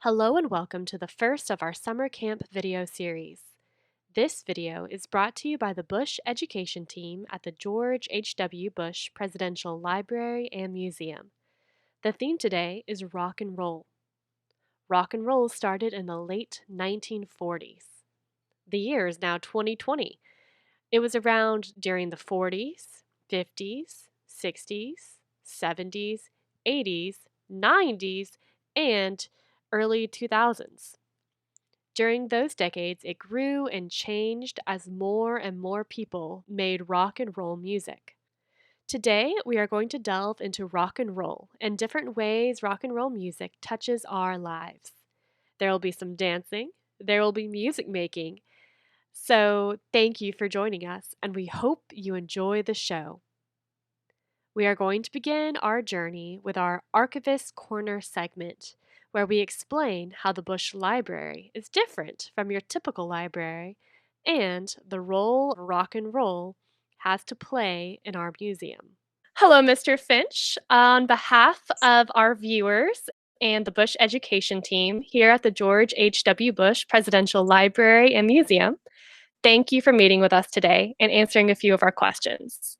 Hello and welcome to the first of our summer camp video series. This video is brought to you by the Bush Education Team at the George H.W. Bush Presidential Library and Museum. The theme today is rock and roll. Rock and roll started in the late 1940s. The year is now 2020. It was around during the 40s, 50s, 60s, 70s, 80s, 90s, and early 2000s. During those decades, it grew and changed as more and more people made rock and roll music. Today, we are going to delve into rock and roll and different ways rock and roll music touches our lives. There will be some dancing, there will be music making. So, thank you for joining us, and we hope you enjoy the show. We are going to begin our journey with our Archivist Corner segment, where we explain how the Bush Library is different from your typical library and the role rock and roll has to play in our museum. Hello, Mr. Finch. On behalf of our viewers and the Bush Education Team here at the George H.W. Bush Presidential Library and Museum, thank you for meeting with us today and answering a few of our questions.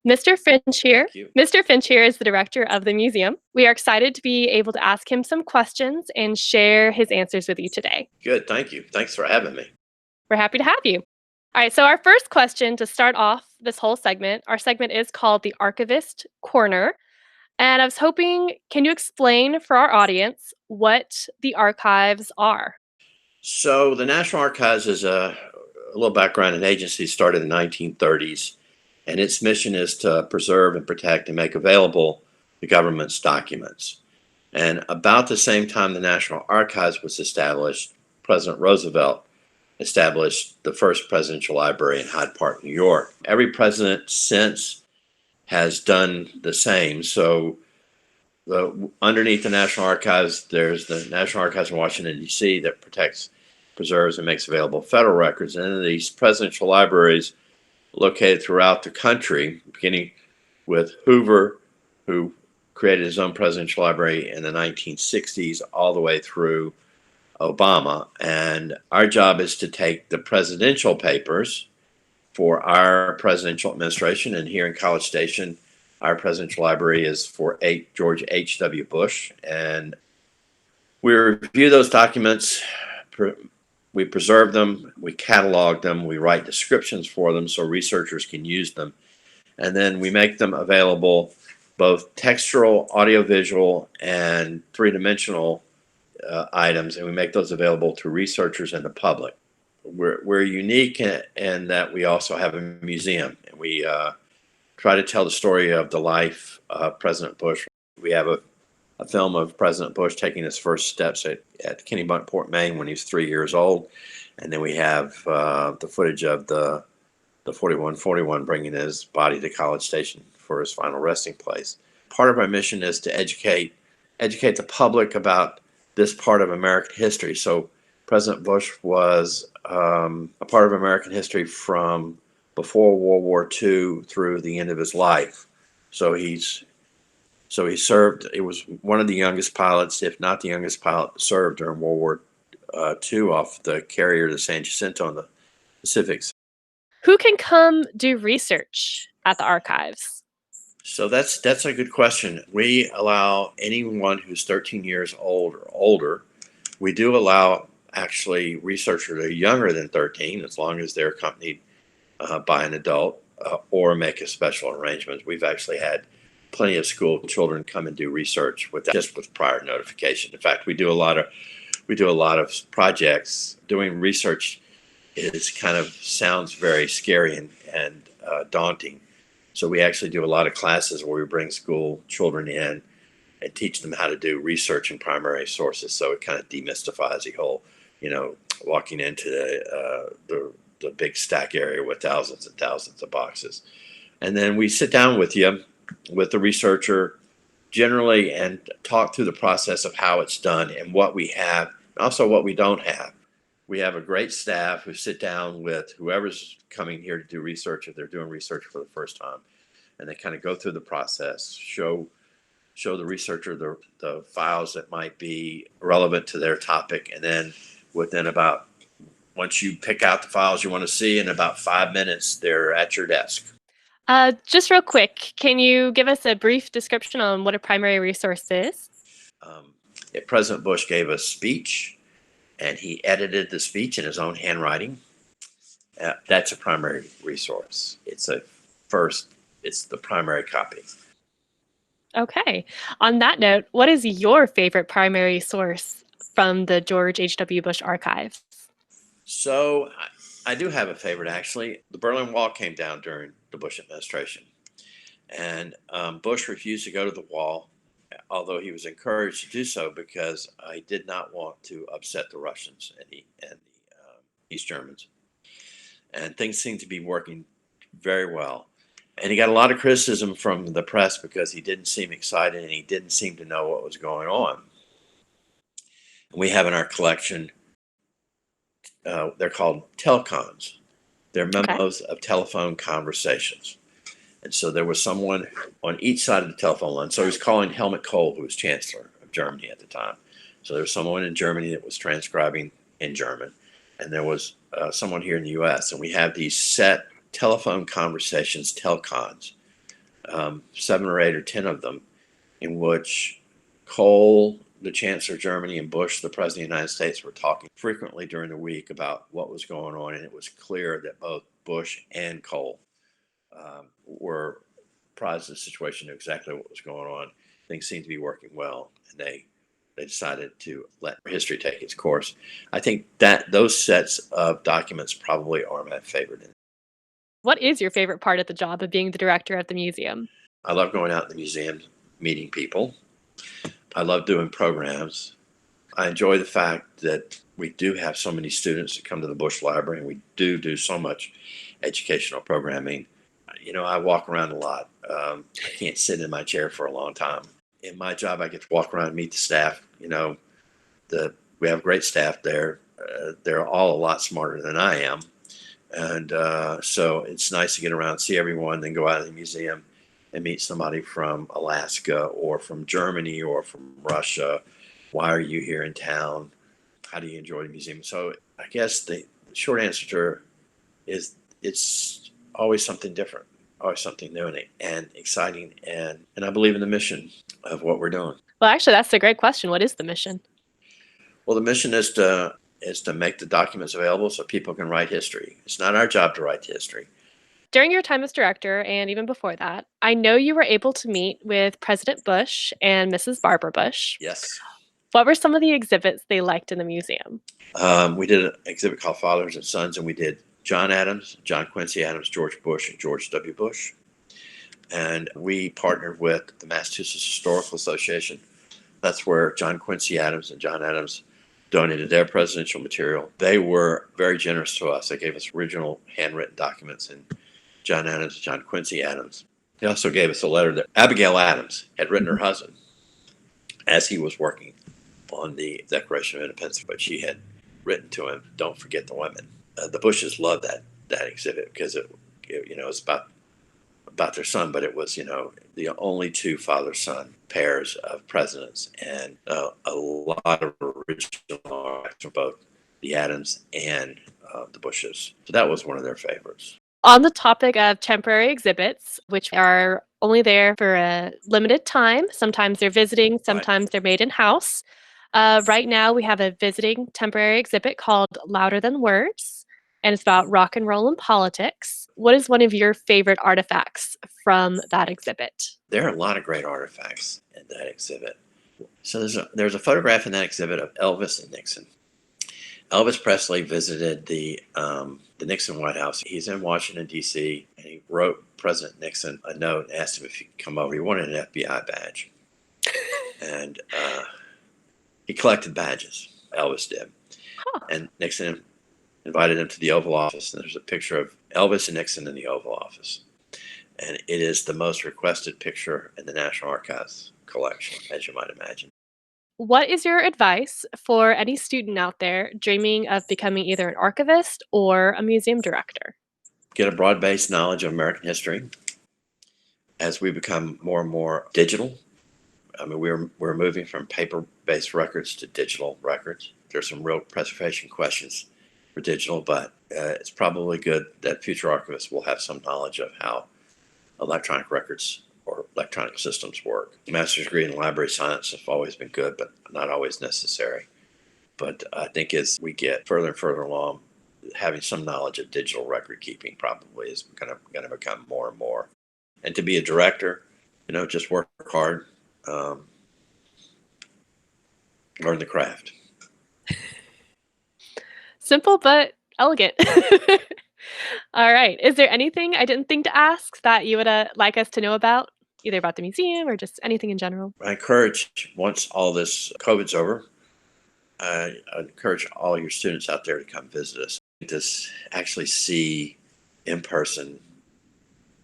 Mr. Finch here. Thank you. Mr. Finch here is the director of the museum. We are excited to be able to ask him some questions and share his answers with you today. Good. Thank you. Thanks for having me. We're happy to have you. All right, so our first question to start off this whole segment, our segment is called the Archivist Corner. And I was hoping, can you explain for our audience what the archives are? So, the National Archives is a little background. An agency started in the 1930s, and its mission is to preserve and protect and make available the government's documents. And about the same time the National Archives was established, President Roosevelt established the first presidential library in Hyde Park, New York. Every president since has done the same. So, underneath the National Archives, there's the National Archives in Washington, D.C. that protects, preserves, and makes available federal records. And then these presidential libraries located throughout the country, beginning with Hoover, who created his own presidential library in the 1960s, all the way through Obama. And our job is to take the presidential papers for our presidential administration. And here in College Station, our presidential library is for George H.W. Bush. And we review those documents, we preserve them, we catalog them, we write descriptions for them so researchers can use them. And then we make them available, both textual, audiovisual, and three-dimensional items, and we make those available to researchers and the public. We're unique in that we also have a museum, and we try to tell the story of the life of President Bush. We have a film of President Bush taking his first steps at Kennebunkport, Maine when he was 3 years old. And then we have the footage of the 4141 bringing his body to College Station for his final resting place. Part of our mission is to educate the public about this part of American history. So President Bush was a part of American history from before World War II through the end of his life. So he served. It was one of the youngest pilots, if not the youngest pilot, served during World War II off the carrier the San Jacinto in the Pacific. Who can come do research at the archives? So that's a good question. We allow anyone who's 13 years old or older. We do allow actually researchers that are younger than 13, as long as they're accompanied by an adult or make a special arrangement. We've actually had plenty of school children come and do research with prior notification. In fact, we do a lot of projects. Doing research sounds very scary and daunting. So we actually do a lot of classes where we bring school children in and teach them how to do research in primary sources. So it kind of demystifies the whole, walking into the big stack area with thousands and thousands of boxes. And then we sit down with the researcher generally and talk through the process of how it's done and what we have, and also what we don't have. We have a great staff who sit down with whoever's coming here to do research, if they're doing research for the first time, and they kind of go through the process, show show the researcher the files that might be relevant to their topic. And then within about, once you pick out the files you want to see, in about 5 minutes, they're at your desk. Just real quick, can you give us a brief description on what a primary resource is? If President Bush gave a speech and he edited the speech in his own handwriting, that's a primary resource. It's the primary copy. Okay. On that note, what is your favorite primary source from the George H.W. Bush archives? So I do have a favorite, actually. The Berlin Wall came down during the Bush administration, and Bush refused to go to the wall, although he was encouraged to do so because he did not want to upset the Russians and the East Germans. And things seemed to be working very well. And he got a lot of criticism from the press because he didn't seem excited and he didn't seem to know what was going on. And we have in our collection, they're called telcons. They're memos of telephone conversations. And so there was someone on each side of the telephone line. So he was calling Helmut Kohl, who was Chancellor of Germany at the time. So there was someone in Germany that was transcribing in German. And there was someone here in the U.S. And we have these set telephone conversations, telcons, 7 or 8 or 10 of them, in which Kohl, the Chancellor of Germany, and Bush, the President of the United States, were talking frequently during the week about what was going on. And it was clear that both Bush and Kohl were apprised of the situation, knew exactly what was going on. Things seemed to be working well, and they decided to let history take its course. I think that those sets of documents probably are my favorite. What is your favorite part of the job of being the director of the museum? I love going out in the museum, meeting people. I love doing programs. I enjoy the fact that we do have so many students that come to the Bush Library, and we do so much educational programming. You know, I walk around a lot. I can't sit in my chair for a long time. In my job, I get to walk around and meet the staff. You know, we have great staff there. They're all a lot smarter than I am. And so it's nice to get around, see everyone, then go out of the museum and meet somebody from Alaska or from Germany or from Russia. Why are you here in town? How do you enjoy the museum? So I guess the short answer is it's always something different, always something new and exciting. And I believe in the mission of what we're doing. Well, actually, that's a great question. What is the mission? Well, the mission is to make the documents available so people can write history. It's not our job to write history. During your time as director, and even before that, I know you were able to meet with President Bush and Mrs. Barbara Bush. Yes. What were some of the exhibits they liked in the museum? We did an exhibit called Fathers and Sons, and we did John Adams, John Quincy Adams, George Bush, and George W. Bush. And we partnered with the Massachusetts Historical Association. That's where John Quincy Adams and John Adams donated their presidential material. They were very generous to us. They gave us original handwritten documents in John Adams and John Quincy Adams. They also gave us a letter that Abigail Adams had written her husband as he was working on the Declaration of Independence, but she had written to him, "Don't forget the women." The Bushes loved that exhibit because it's about their son, but it was the only 2 father-son pairs of presidents, and a lot of original art from both the Adams and the Bushes. So that was one of their favorites. On the topic of temporary exhibits, which are only there for a limited time, sometimes they're visiting, sometimes they're made in-house. Right now, we have a visiting temporary exhibit called Louder Than Words, and it's about rock and roll and politics. What is one of your favorite artifacts from that exhibit? There are a lot of great artifacts in that exhibit. So there's a photograph in that exhibit of Elvis and Nixon. Elvis Presley visited the Nixon White House. He's in Washington, D.C., and he wrote President Nixon a note and asked him if he could come over. He wanted an FBI badge. And he collected badges, Elvis did. Huh. And Nixon invited him to the Oval Office. And there's a picture of Elvis and Nixon in the Oval Office. And it is the most requested picture in the National Archives collection, as you might imagine. What is your advice for any student out there dreaming of becoming either an archivist or a museum director? Get a broad-based knowledge of American history. As we become more and more digital, I mean, we're moving from paper-based records to digital records. There's some real preservation questions for digital, but it's probably good that future archivists will have some knowledge of how electronic records or electronic systems work. Master's degree in library science has always been good, but not always necessary. But I think as we get further and further along, having some knowledge of digital record keeping probably is going to become more and more. And to be a director, just work hard, learn the craft. Simple but elegant. All right. Is there anything I didn't think to ask that you would like us to know about, either about the museum or just anything in general? I encourage, once all this COVID's over, I encourage all your students out there to come visit us, to actually see in person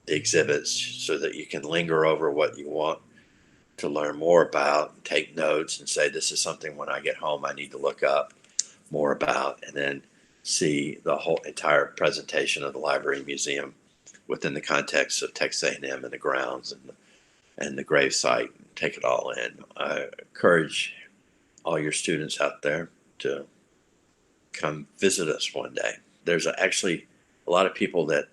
the exhibits so that you can linger over what you want to learn more about, take notes, and say, this is something when I get home I need to look up more about, and then see the whole entire presentation of the library and museum within the context of Texas A&M and the grounds and the grave site. Take it all in. I encourage all your students out there to come visit us one day. There's actually a lot of people that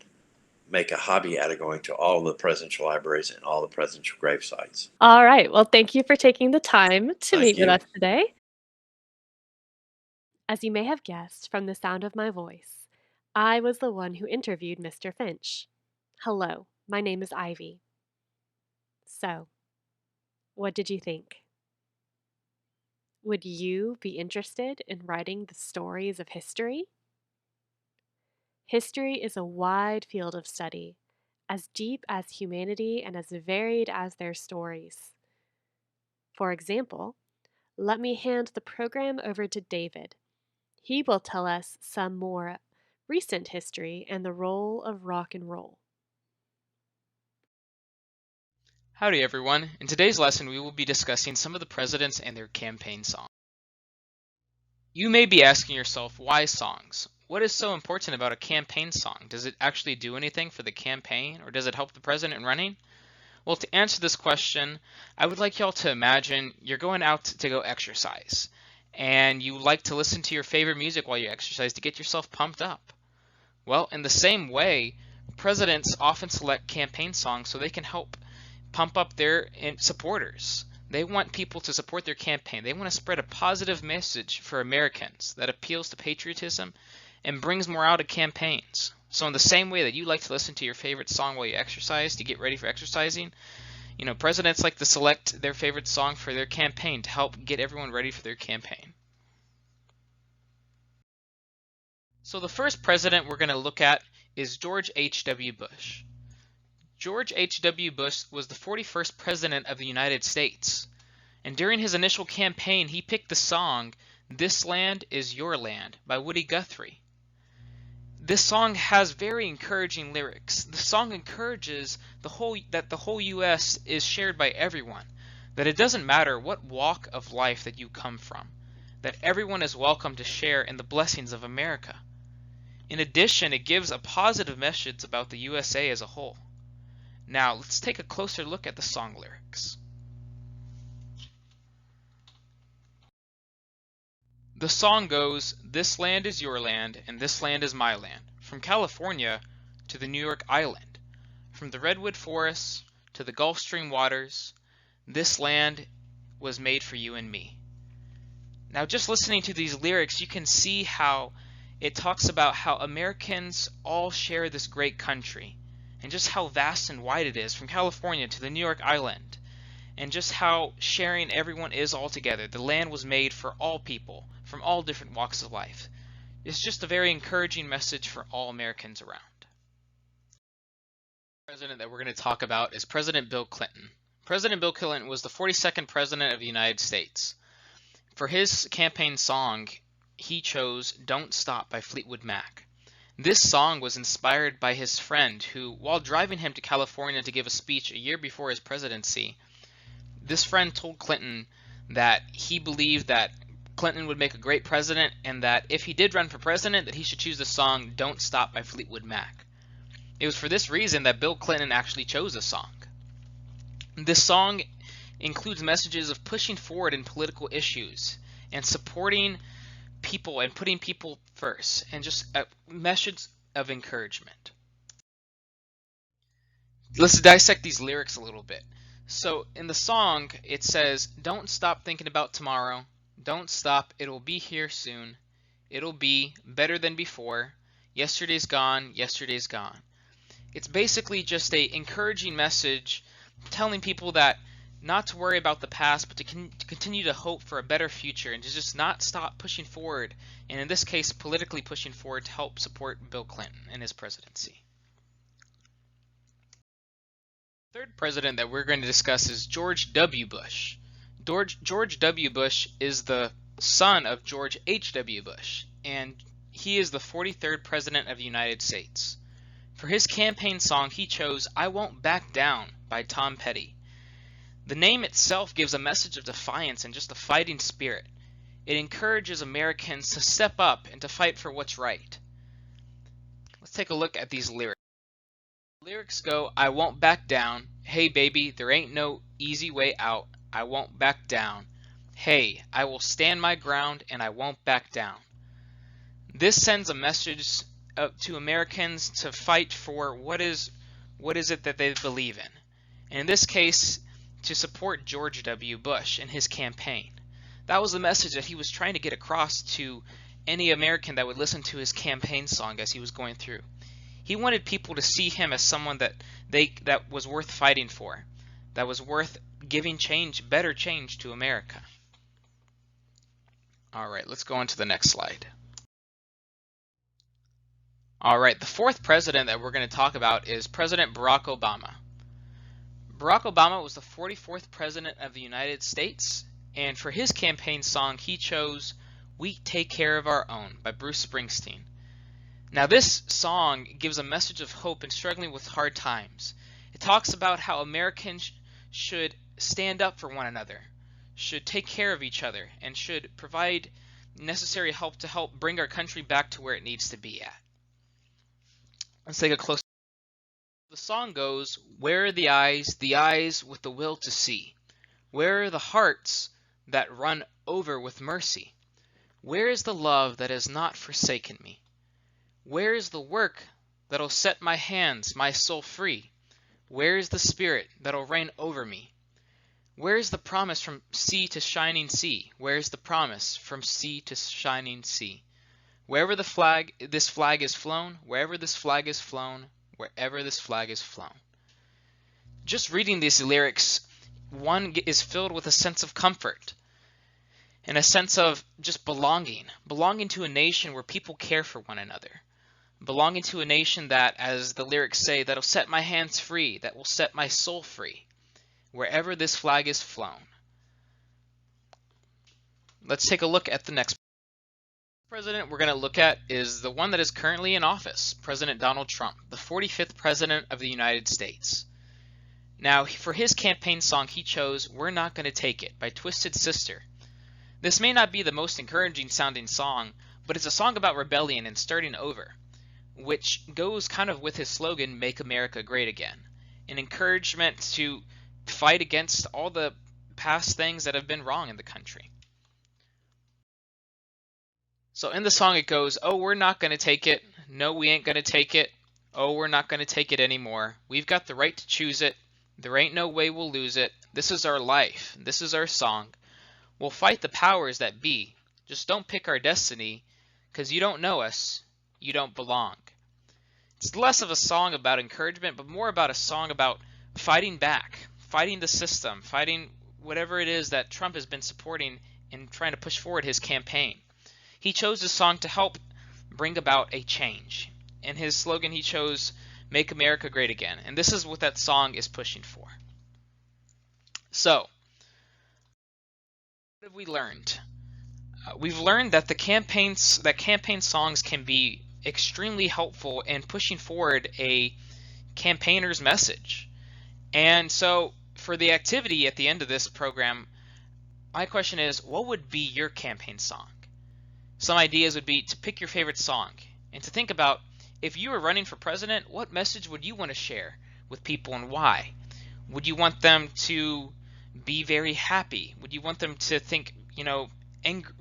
make a hobby out of going to all the presidential libraries and all the presidential grave sites. All right. Well, thank you for taking the time to Thank meet with you. us today. As you may have guessed from the sound of my voice, I was the one who interviewed Mr. Finch. Hello, my name is Ivy. So, what did you think? Would you be interested in writing the stories of history? History is a wide field of study, as deep as humanity and as varied as their stories. For example, let me hand the program over to David. He will tell us some more recent history and the role of rock and roll. Howdy everyone. In today's lesson we will be discussing some of the presidents and their campaign songs. You may be asking yourself, why songs? What is so important about a campaign song? Does it actually do anything for the campaign, or does it help the president in running? Well, to answer this question, I would like y'all to imagine you're going out to go exercise, and you like to listen to your favorite music while you exercise to get yourself pumped up. Well, in the same way, presidents often select campaign songs so they can help pump up their supporters. They want people to support their campaign. They want to spread a positive message for Americans that appeals to patriotism and brings morale to campaigns. So in the same way that you like to listen to your favorite song while you exercise to get ready for exercising, presidents like to select their favorite song for their campaign to help get everyone ready for their campaign. So the first president we're going to look at is George H.W. Bush. George H.W. Bush was the 41st President of the United States, and during his initial campaign he picked the song "This Land Is Your Land" by Woody Guthrie. This song has very encouraging lyrics. The song encourages that the whole U.S. is shared by everyone, that it doesn't matter what walk of life that you come from, that everyone is welcome to share in the blessings of America. In addition, it gives a positive message about the USA as a whole. Now, let's take a closer look at the song lyrics. The song goes, "This land is your land, and this land is my land. From California to the New York Island, from the redwood forests to the Gulf Stream waters, this land was made for you and me." Now, just listening to these lyrics, you can see how it talks about how Americans all share this great country, and just how vast and wide it is from California to the New York Island, and just how sharing everyone is all together. The land was made for all people from all different walks of life. It's just a very encouraging message for all Americans around. The president that we're going to talk about is President Bill Clinton. President Bill Clinton was the 42nd President of the United States. For his campaign song, he chose "Don't Stop" by Fleetwood Mac. This song was inspired by his friend who, while driving him to California to give a speech a year before his presidency, this friend told Clinton that he believed that Clinton would make a great president, and that if he did run for president, that he should choose the song "Don't Stop" by Fleetwood Mac. It was for this reason that Bill Clinton actually chose the song. This song includes messages of pushing forward in political issues and supporting people and putting people first, and just a message of encouragement. Let's dissect these lyrics a little bit. So in the song, it says, "Don't stop thinking about tomorrow. Don't stop, it'll be here soon. It'll be better than before. Yesterday's gone, yesterday's gone." It's basically just a encouraging message telling people that not to worry about the past, but to continue to hope for a better future and to just not stop pushing forward, and in this case, politically pushing forward to help support Bill Clinton and his presidency. The third president that we're going to discuss is George W. Bush. George W. Bush is the son of George H.W. Bush, and he is the 43rd president of the United States. For his campaign song, he chose "I Won't Back Down" by Tom Petty. The name itself gives a message of defiance and just a fighting spirit. It encourages Americans to step up and to fight for what's right. Let's take a look at these lyrics. The lyrics go, "I won't back down. Hey baby, there ain't no easy way out. I won't back down. Hey, I will stand my ground and I won't back down." This sends a message to Americans to fight for what is it that they believe in. And in this case, to support George W. Bush in his campaign. That was the message that he was trying to get across to any American that would listen to his campaign song as he was going through. He wanted people to see him as someone that was worth fighting for, that was worth giving better change to America. All right, let's go on to the next slide. All right, the fourth president that we're going to talk about is President Barack Obama. Barack Obama was the 44th president of the United States, and for his campaign song, he chose "We Take Care of Our Own" by Bruce Springsteen. Now, this song gives a message of hope in struggling with hard times. It talks about how Americans should stand up for one another, should take care of each other, and should provide necessary help to help bring our country back to where it needs to be at. Let's take a close look. The song goes, "Where are the eyes with the will to see? Where are the hearts that run over with mercy? Where is the love that has not forsaken me? Where is the work that'll set my hands, my soul free? Where is the spirit that'll reign over me? Where is the promise from sea to shining sea? Where is the promise from sea to shining sea? Wherever this flag is flown, wherever this flag is flown, wherever this flag is flown." Just reading these lyrics, one is filled with a sense of comfort and a sense of just belonging to a nation where people care for one another, belonging to a nation that, as the lyrics say, that'll set my hands free, that will set my soul free, wherever this flag is flown. Let's take a look at the next president we're going to look at is the one that is currently in office, President Donald Trump, the 45th president of the United States. Now, for his campaign song, he chose "We're Not Gonna Take It" by Twisted Sister. This may not be the most encouraging sounding song, but it's a song about rebellion and starting over, which goes kind of with his slogan, "Make America Great Again," an encouragement to fight against all the past things that have been wrong in the country. So in the song it goes, "Oh, we're not going to take it. No, we ain't going to take it. Oh, we're not going to take it anymore. We've got the right to choose it. There ain't no way we'll lose it. This is our life. This is our song. We'll fight the powers that be. Just don't pick our destiny, 'cause you don't know us. You don't belong." It's less of a song about encouragement, but more about a song about fighting back, fighting the system, fighting whatever it is that Trump has been supporting and trying to push forward his campaign. He chose this song to help bring about a change. In his slogan, he chose "Make America Great Again," and this is what that song is pushing for. So, what have we learned? We've learned that campaign songs can be extremely helpful in pushing forward a campaigner's message. And so, for the activity at the end of this program, my question is, what would be your campaign song? Some ideas would be to pick your favorite song and to think about, if you were running for president, what message would you want to share with people and why? Would you want them to be very happy? Would you want them to think,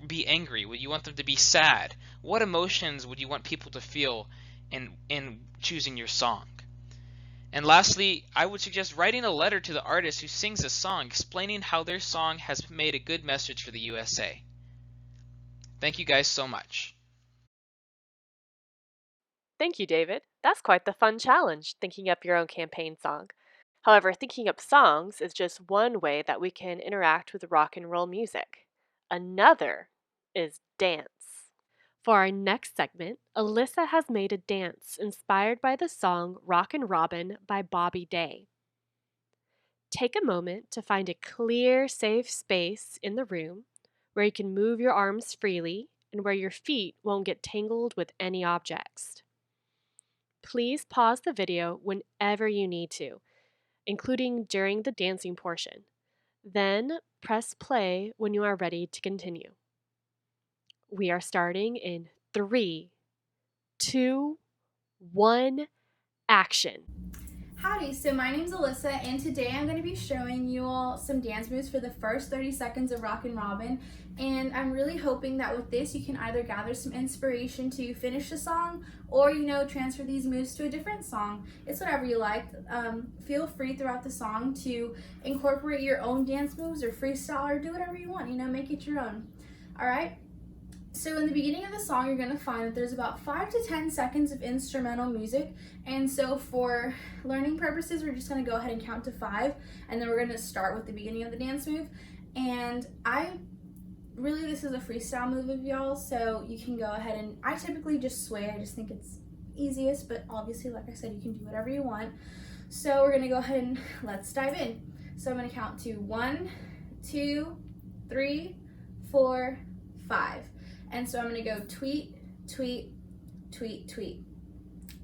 be angry? Would you want them to be sad? What emotions would you want people to feel in choosing your song? And lastly, I would suggest writing a letter to the artist who sings a song explaining how their song has made a good message for the USA. Thank you guys so much. Thank you, David. That's quite the fun challenge, thinking up your own campaign song. However, thinking up songs is just one way that we can interact with rock and roll music. Another is dance. For our next segment, Alyssa has made a dance inspired by the song Rockin' Robin by Bobby Day. Take a moment to find a clear, safe space in the room where you can move your arms freely and where your feet won't get tangled with any objects. Please pause the video whenever you need to, including during the dancing portion. Then press play when you are ready to continue. We are starting in 3, 2, 1, action. Howdy, so my name's Alyssa, and today I'm going to be showing you all some dance moves for the first 30 seconds of Rockin' Robin, and I'm really hoping that with this you can either gather some inspiration to finish the song or, transfer these moves to a different song. It's whatever you like. Feel free throughout the song to incorporate your own dance moves or freestyle or do whatever you want, make it your own. Alright? So in the beginning of the song, you're going to find that there's about 5 to 10 seconds of instrumental music. And so for learning purposes, we're just going to go ahead and count to 5. And then we're going to start with the beginning of the dance move. And this is a freestyle move of y'all. So you can go ahead and, I typically just sway. I just think it's easiest. But obviously, like I said, you can do whatever you want. So we're going to go ahead and let's dive in. So I'm going to count to 1, 2, 3, 4, 5. And so I'm going to go tweet, tweet, tweet, tweet.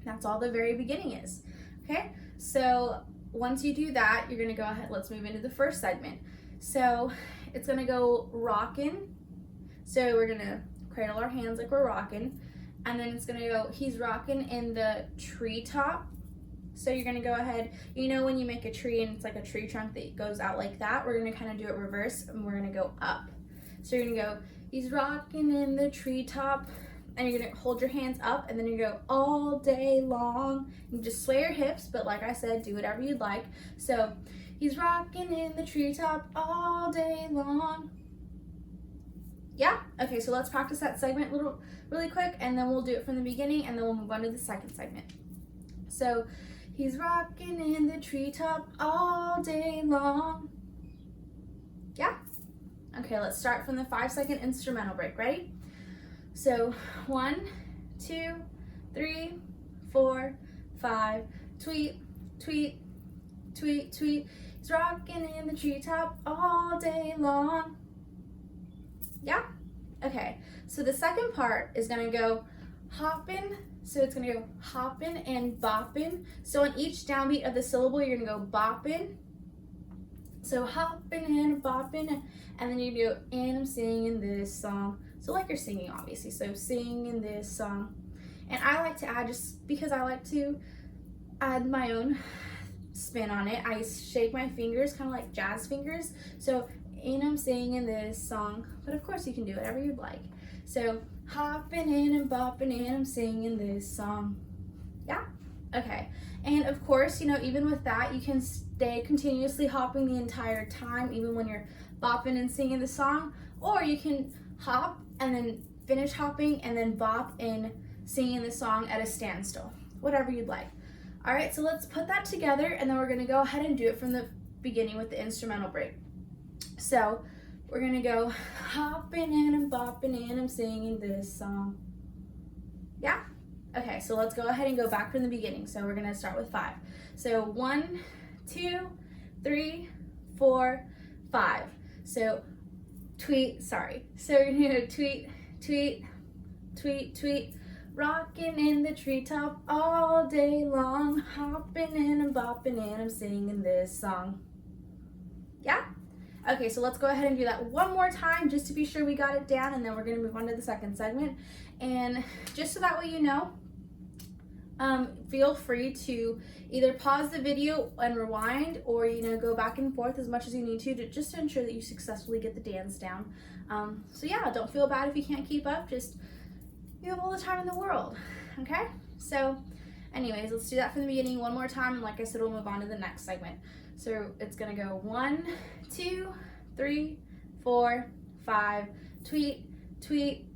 That's all the very beginning is. Okay, so once you do that, you're going to go ahead, let's move into the first segment. So it's going to go rockin'. So we're going to cradle our hands like we're rocking. And then it's going to go, he's rocking in the treetop. So you're going to go ahead, when you make a tree and it's like a tree trunk that goes out like that, we're going to kind of do it reverse and we're going to go up. So you're going to go, he's rocking in the treetop, and you're gonna hold your hands up, and then you go all day long. You just sway your hips, but like I said, do whatever you'd like. So he's rocking in the treetop all day long. Yeah? Okay, so let's practice that segment really quick, and then we'll do it from the beginning, and then we'll move on to the second segment. So he's rocking in the treetop all day long. Yeah? Okay, let's start from the 5-second instrumental break. Ready? So 1, 2, 3, 4, 5. Tweet, tweet, tweet, tweet. He's rocking in the treetop all day long. Yeah? Okay, so the second part is gonna go hoppin'. So it's gonna go hoppin' and boppin'. So on each downbeat of the syllable, you're gonna go boppin'. So hopping and bopping, and then you do, and I'm singing this song. So like you're singing, obviously. So singing this song. And I like to add, just because I like to add my own spin on it, I shake my fingers, kind of like jazz fingers. So, and I'm singing this song. But of course you can do whatever you'd like. So hopping in and bopping, and I'm singing this song. Yeah? Okay, and of course, even with that, you can stay continuously hopping the entire time, even when you're bopping and singing the song, or you can hop and then finish hopping and then bop and singing the song at a standstill, whatever you'd like. All right, so let's put that together, and then we're gonna go ahead and do it from the beginning with the instrumental break. So we're gonna go hopping and I'm bopping and I'm singing this song. Yeah? Okay, so let's go ahead and go back from the beginning. So we're gonna start with 5. So 1, 2, 3, 4, 5. So tweet, sorry. So you're gonna tweet, tweet, tweet, tweet. Rocking in the treetop all day long. Hopping in and bopping and I'm singing this song. Yeah? Okay, so let's go ahead and do that one more time just to be sure we got it down, and then we're gonna move on to the second segment. And just so that way you know, feel free to either pause the video and rewind, or go back and forth as much as you need to just to ensure that you successfully get the dance down. So yeah, don't feel bad if you can't keep up. Just, you have all the time in the world. Okay, so anyways, let's do that from the beginning one more time, and like I said, we'll move on to the next segment. So it's gonna go 1, 2, 3, 4, 5. Tweet, tweet,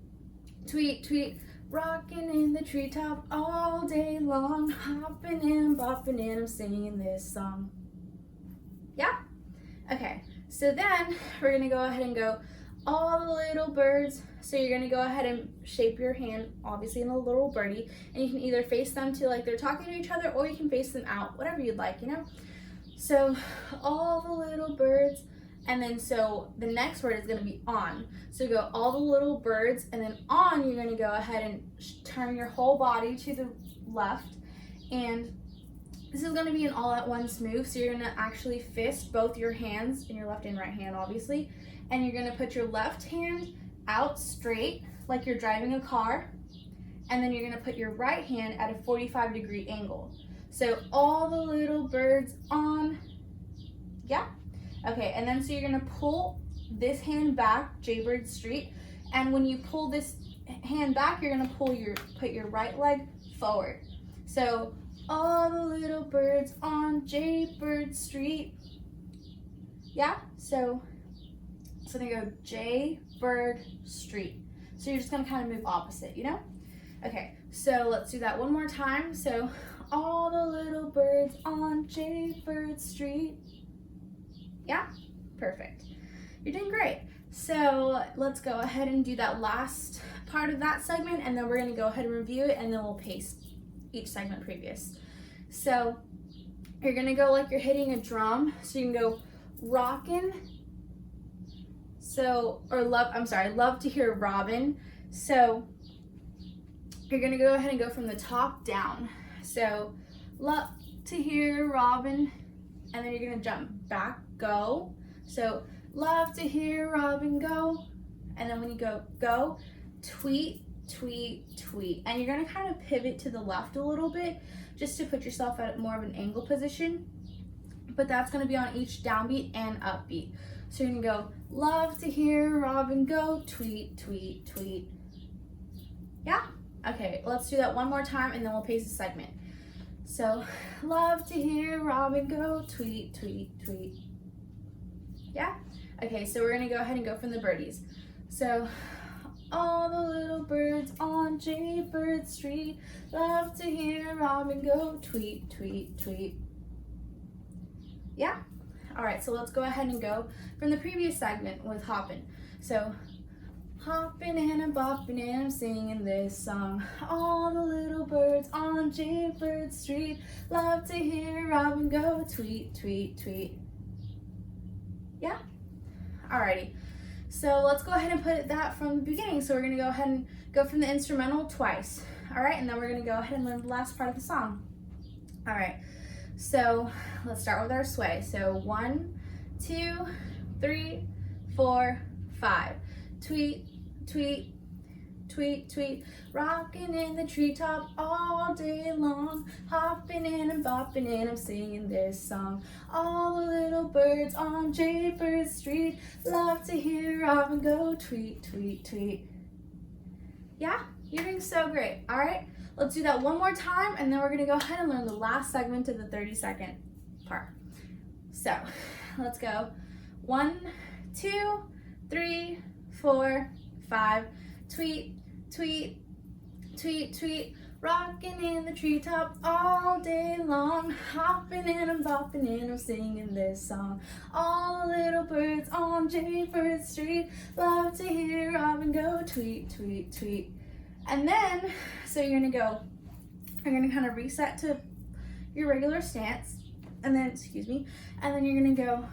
tweet, tweet. Rocking in the treetop all day long, hopping and bopping and I'm singing this song. Yeah? Okay, so then we're gonna go ahead and go all the little birds. So you're gonna go ahead and shape your hand, obviously in a little birdie, and you can either face them to like they're talking to each other, or you can face them out, whatever you'd like, So all the little birds, and then so the next word is gonna be on. So go all the little birds, and then on you're gonna go ahead and turn your whole body to the left, and this is gonna be an all at once move. So you're gonna actually fist both your hands, in your left and right hand obviously, and you're gonna put your left hand out straight like you're driving a car, and then you're gonna put your right hand at a 45-degree angle. So all the little birds on, yeah? Okay, and then so you're gonna pull this hand back, Jaybird Street, and when you pull this hand back, you're gonna put your right leg forward. So all the little birds on Jaybird Street, yeah? So they go Jaybird Street. So you're just gonna kind of move opposite, Okay, so let's do that one more time. So all the little birds on Jaybird Street. Yeah, perfect. You're doing great. So let's go ahead and do that last part of that segment, and then we're gonna go ahead and review it, and then we'll pace each segment previous. So you're gonna go like you're hitting a drum. So you can go rockin'. So, love to hear Robin. So you're gonna go ahead and go from the top down. So love to hear Robin, and then you're gonna jump back, go. So love to hear Robin, go. And then when you go, tweet, tweet, tweet. And you're gonna kind of pivot to the left a little bit just to put yourself at more of an angle position. But that's gonna be on each downbeat and upbeat. So you're gonna go, love to hear Robin, go, tweet, tweet, tweet. Yeah? Okay, let's do that one more time, and then we'll pace the segment. So, love to hear Robin, go, tweet, tweet, tweet. Yeah? Okay, so we're gonna go ahead and go from the birdies. So, all the little birds on Jaybird Street, love to hear Robin, go, tweet, tweet, tweet. Yeah? All right, so let's go ahead and go from the previous segment with hoppin'. So, hoppin' and I'm boppin' and I'm singing this song. All the little birds on Jaybird Street, love to hear Robin, go, tweet, tweet, tweet. Yeah? Alrighty. So let's go ahead and put that from the beginning. So we're gonna go ahead and go from the instrumental twice. All right, and then we're gonna go ahead and learn the last part of the song. All right. So let's start with our sway. So 1, 2, 3, 4, 5. Tweet, tweet, tweet, tweet. Rocking in the treetop all day long. Hopping in and bopping and I'm singing this song. All the little birds on Jaybird Street, love to hear Robin, go, tweet, tweet, tweet. Yeah, you're doing so great. All right. Let's do that one more time, and then we're gonna go ahead and learn the last segment of the 30-second part. So let's go. 1, 2, 3, 4, 5. Tweet, tweet, tweet, tweet. Rocking in the treetop all day long. Hopping and I'm bopping and I'm singing this song. All the little birds on Jaybird Street, love to hear Robin, go, tweet, tweet, tweet. And then, so you're gonna kind of reset to your regular stance, and then, and then you're gonna go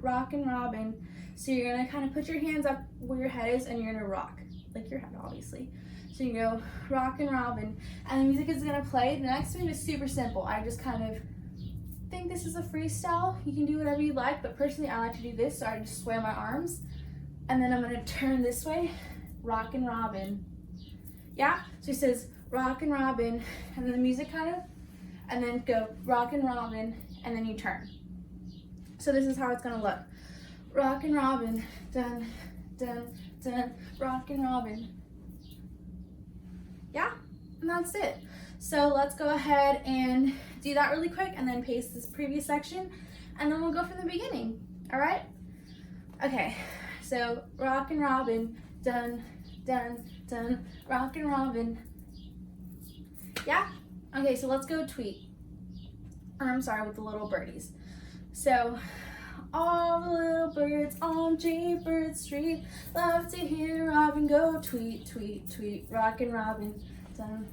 rockin' Robin. So you're gonna kind of put your hands up where your head is, and you're gonna rock, like your head, obviously. So you go rockin' Robin, and the music is gonna play. The next move is super simple. I just kind of think this is a freestyle. You can do whatever you like, but personally I like to do this, so I just sway my arms, and then I'm gonna turn this way, rockin' Robin. Yeah, so he says, rockin' robin, and then the music kind of, and then go rockin' robin, and then you turn. So this is how it's gonna look. Rockin' robin, dun, dun, dun, rockin' robin. Yeah, and that's it. So let's go ahead and do that really quick and then paste this previous section, and then we'll go from the beginning, all right? Okay, so rockin' robin, dun, dun, dun, rockin' robin. Yeah? Okay, so let's go tweet. Or I'm sorry, with the little birdies. So, all the little birds on Jaybird Street love to hear Robin go tweet, tweet, tweet, rockin' robin, dun,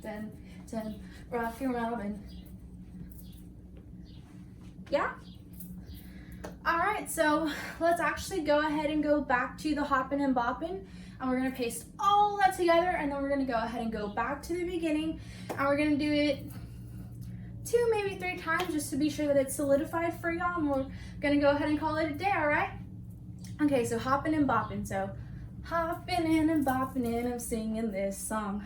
dun, dun, rockin' robin. Yeah? Alright, so let's actually go ahead and go back to the hoppin' and boppin', and we're gonna paste all that together, and then we're gonna go ahead and go back to the beginning, and we're gonna do it 2, maybe 3 times just to be sure that it's solidified for y'all, and we're gonna go ahead and call it a day, all right? Okay, so hoppin' and boppin'. So hoppin' in and boppin' in, I'm singing this song.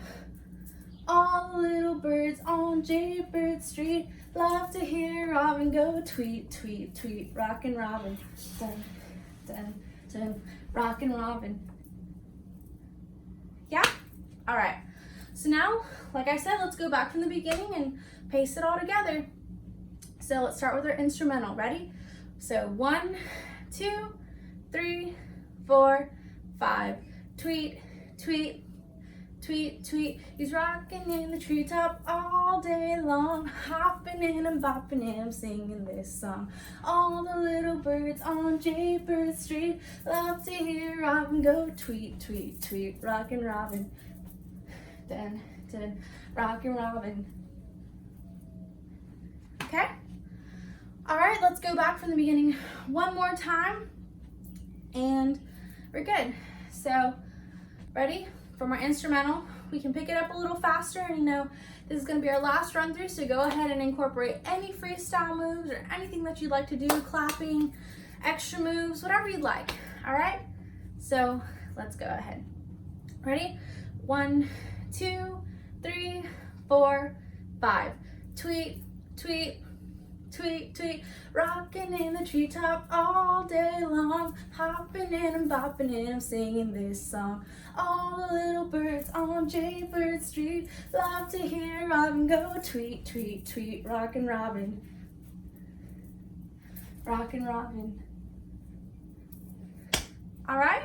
All the little birds on Jaybird Street love to hear Robin go tweet, tweet, tweet, rockin' Robin, dun, dun, dun, rockin' Robin. Yeah? All right. So now, like I said, let's go back from the beginning and paste it all together. So let's start with our instrumental. Ready? So 1, 2, 3, 4, 5. Tweet, tweet, tweet, tweet. He's rocking in the treetop all day long, hopping in and bopping in, I'm singing this song. All the little birds on Jaybird Street love to hear Robin go tweet, tweet, tweet, rockin' Robin, dun, dun, rockin' Robin. Okay? All right, let's go back from the beginning one more time, and we're good. So, ready? From our instrumental, we can pick it up a little faster, and you know, this is gonna be our last run through, so go ahead and incorporate any freestyle moves or anything that you'd like to do, clapping, extra moves, whatever you'd like, all right? So, let's go ahead. Ready? 1, 2, 3, 4, 5. Tweet, tweet, tweet, tweet, rockin' in the treetop all day long, hopping in and bopping in, I'm singing this song. All the little birds on Jaybird Street love to hear Robin go tweet, tweet, tweet, rockin' Robin, rockin' Robin. All right?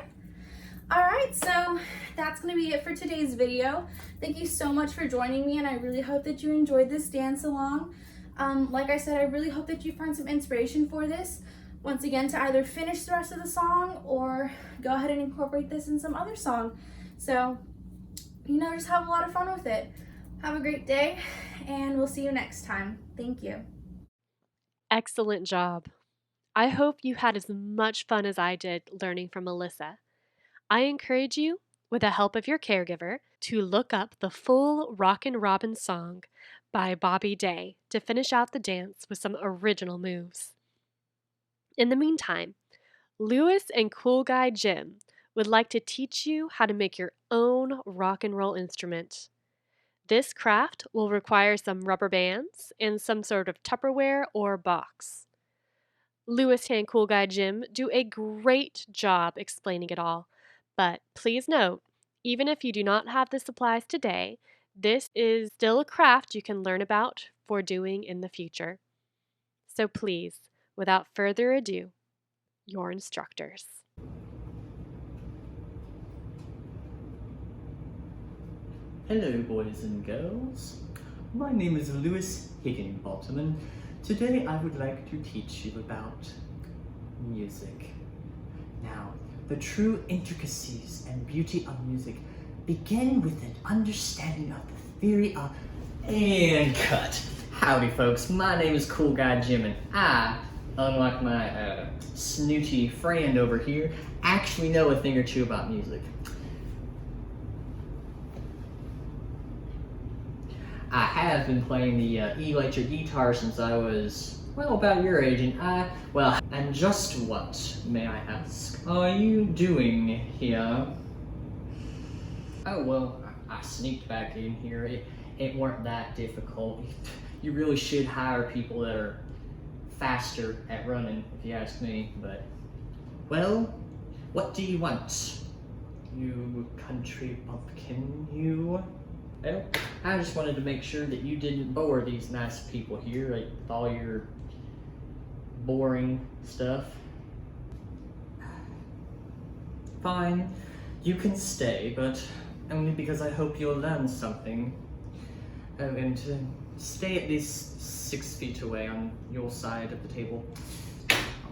All right, so that's gonna be it for today's video. Thank you so much for joining me, and I really hope that you enjoyed this dance along. Like I said, I really hope that you find some inspiration for this, once again, to either finish the rest of the song or go ahead and incorporate this in some other song. So, you know, just have a lot of fun with it. Have a great day, and we'll see you next time. Thank you. Excellent job. I hope you had as much fun as I did learning from Alyssa. I encourage you, with the help of your caregiver, to look up the full Rockin' Robin song by Bobby Day to finish out the dance with some original moves. In the meantime, Lewis and Cool Guy Jim would like to teach you how to make your own rock and roll instrument. This craft will require some rubber bands and some sort of Tupperware or box. Lewis and Cool Guy Jim do a great job explaining it all, but please note, even if you do not have the supplies today, this is still a craft you can learn about for doing in the future. So please, without further ado, your instructors. Hello boys and girls, my name is Lewis Higginbottom, and today I would like to teach you about music. Now, the true intricacies and beauty of music begin with an understanding of the theory of... And cut! Howdy folks, my name is Cool Guy Jim, and I, unlike my snooty friend over here, actually know a thing or two about music. I have been playing the electric guitar since I was, well, about your age, and just what, may I ask, are you doing here? Oh, well, I sneaked back in here. It weren't that difficult. You really should hire people that are faster at running, if you ask me, but... Well, what do you want? You country bumpkin, you? Well, I just wanted to make sure that you didn't bore these nice people here, like, with all your boring stuff. Fine, you can stay, but only because I hope you'll learn something. Oh, and stay at least 6 feet away on your side of the table.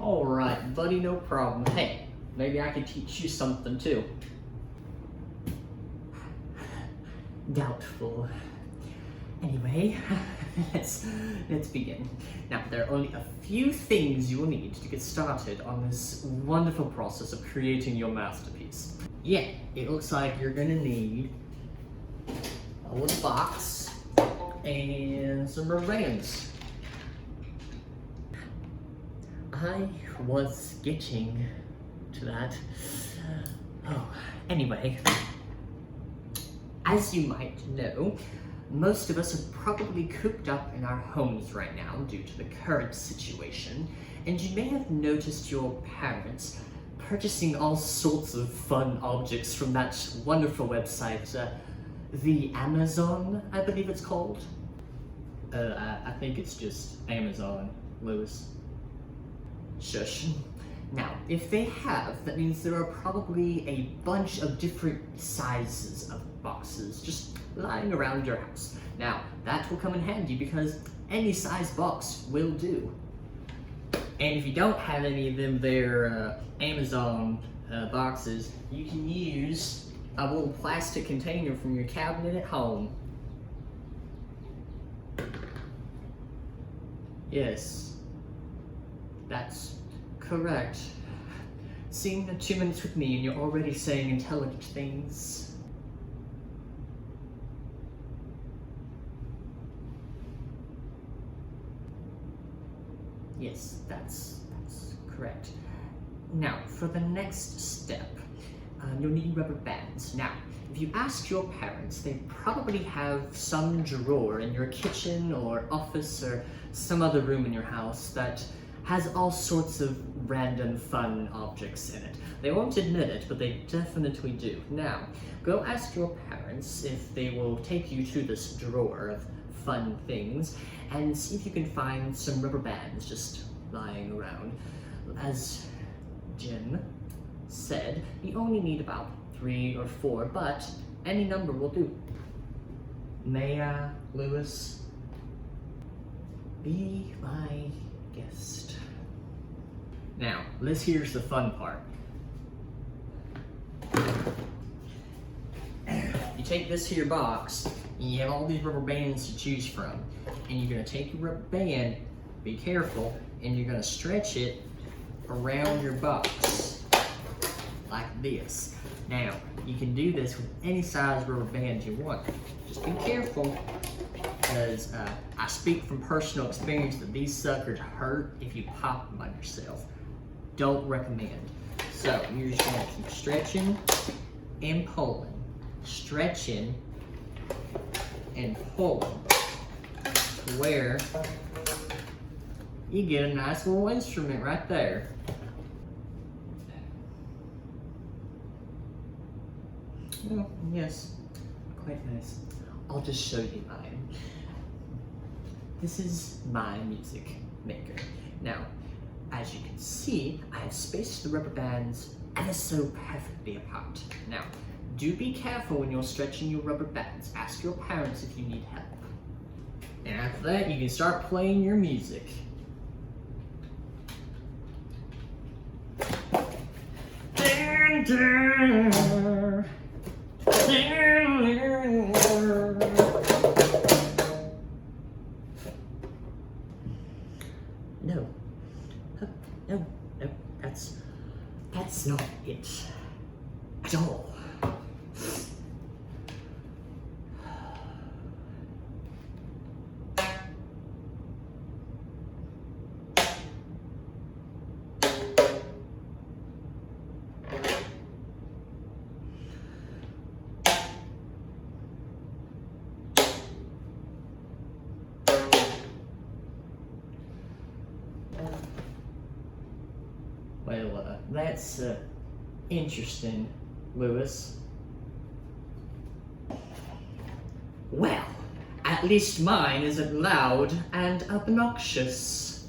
Alright, buddy, no problem. Hey, maybe I could teach you something too. Doubtful. Anyway, let's begin. Now, there are only a few things you will need to get started on this wonderful process of creating your masterpiece. Yeah, it looks like you're gonna need a little box and some rubber bands. I was getting to that. Oh, anyway, as you might know, most of us are probably cooped up in our homes right now due to the current situation, and you may have noticed your parents purchasing all sorts of fun objects from that wonderful website, the Amazon, I believe it's called. I think it's just Amazon, Lewis. Shush. Now, if they have, that means there are probably a bunch of different sizes of boxes just lying around your house. Now, that will come in handy because any size box will do. And if you don't have any of them there Amazon boxes, you can use a little plastic container from your cabinet at home. Yes, that's correct. Seen 2 minutes with me and you're already saying intelligent things. Yes, that's correct. Now, for the next step, you'll need rubber bands. Now, if you ask your parents, they probably have some drawer in your kitchen or office or some other room in your house that has all sorts of random fun objects in it. They won't admit it, but they definitely do. Now, go ask your parents if they will take you to this drawer of fun things and see if you can find some rubber bands just lying around. As Jim said, you only need about 3 or 4, but any number will do. May I, Lewis? Be my guest. Now, here's the fun part. You take this here box, and you have all these rubber bands to choose from. And you're gonna take your rubber band, be careful, and you're gonna stretch it around your box, like this. Now, you can do this with any size rubber band you want. Just be careful, because I speak from personal experience that these suckers hurt if you pop them on yourself. Don't recommend. So, you're just gonna keep stretching and pulling. Stretching and pulling to where you get a nice little instrument right there. Oh, yes, quite nice. I'll just show you mine. This is my music maker. Now, as you can see, I have spaced the rubber bands ever so perfectly apart. Now, do be careful when you're stretching your rubber bands. Ask your parents if you need help. And after that, you can start playing your music. No. No, that's not it at all. That's interesting, Lewis. Well, at least mine isn't loud and obnoxious.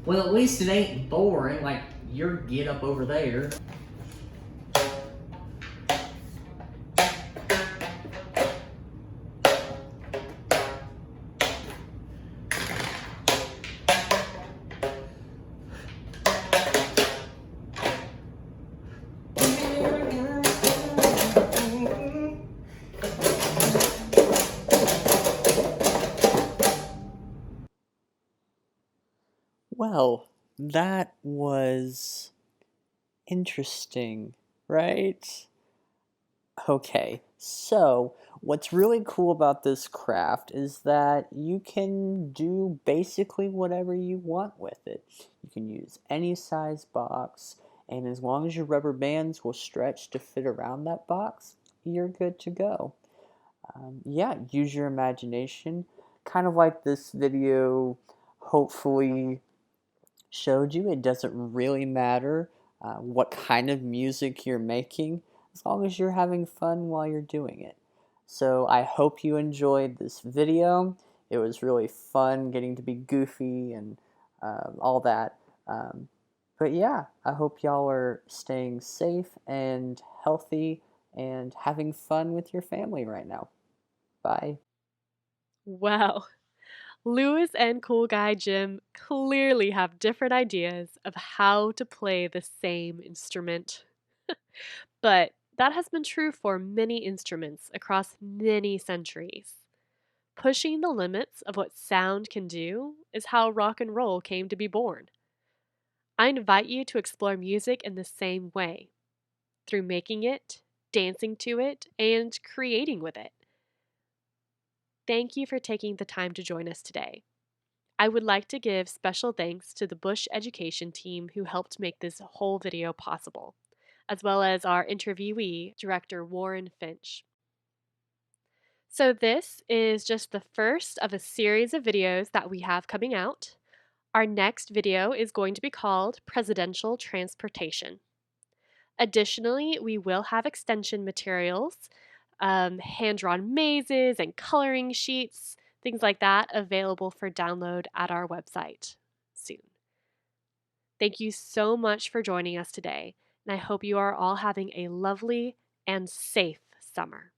Well, at least it ain't boring like your get up over there. Well, that was interesting, right? Okay, so what's really cool about this craft is that you can do basically whatever you want with it. You can use any size box, and as long as your rubber bands will stretch to fit around that box, you're good to go. Yeah, use your imagination. Kind of like this video hopefully showed you, it doesn't really matter what kind of music you're making as long as you're having fun while you're doing it. So I hope you enjoyed this video. It was really fun getting to be goofy and all that. But yeah, I hope y'all are staying safe and healthy and having fun with your family right now. Bye. Well, Lewis and Cool Guy Jim clearly have different ideas of how to play the same instrument. But that has been true for many instruments across many centuries. Pushing the limits of what sound can do is how rock and roll came to be born. I invite you to explore music in the same way, through making it, dancing to it, and creating with it. Thank you for taking the time to join us today. I would like to give special thanks to the Bush Education team who helped make this whole video possible, as well as our interviewee, Director Warren Finch. So this is just the first of a series of videos that we have coming out. Our next video is going to be called Presidential Transportation. Additionally, we will have extension materials, hand-drawn mazes and coloring sheets, things like that, available for download at our website soon. Thank you so much for joining us today, and I hope you are all having a lovely and safe summer.